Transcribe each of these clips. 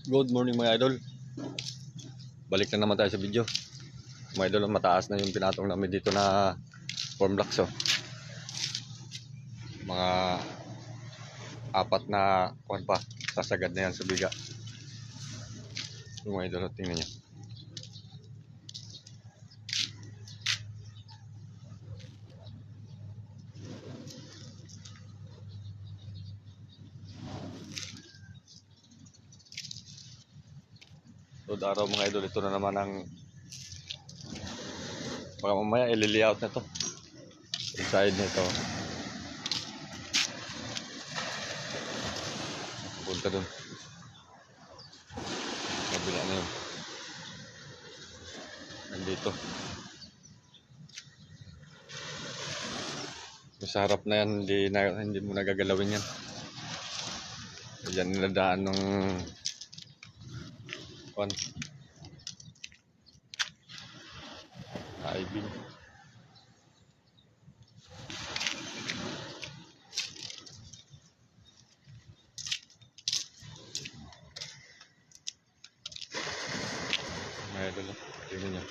Good morning mga idol. Balik na naman tayo sa video. Mga idol, mataas na yung pinatong namin dito na form blocks. Oh. Mga apat na kuwan pa. Sasagad na yan sa biga. Yung mga idol, tingnan nyo. So araw mga idol, ito na naman ang baka mamaya i-layout na to inside nito. Punta dun, nabila na yun, nandito sa harap na yan. Hindi mo nagagalawin yan. Diyan niladaan ng kuwan, I-beam. Mga idol, tingnan nyo.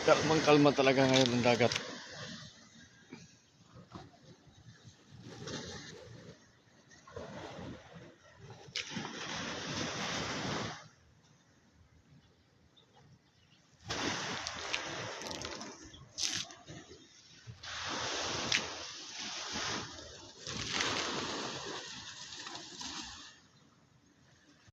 Kalmang kalma talaga ngayon ang dagat.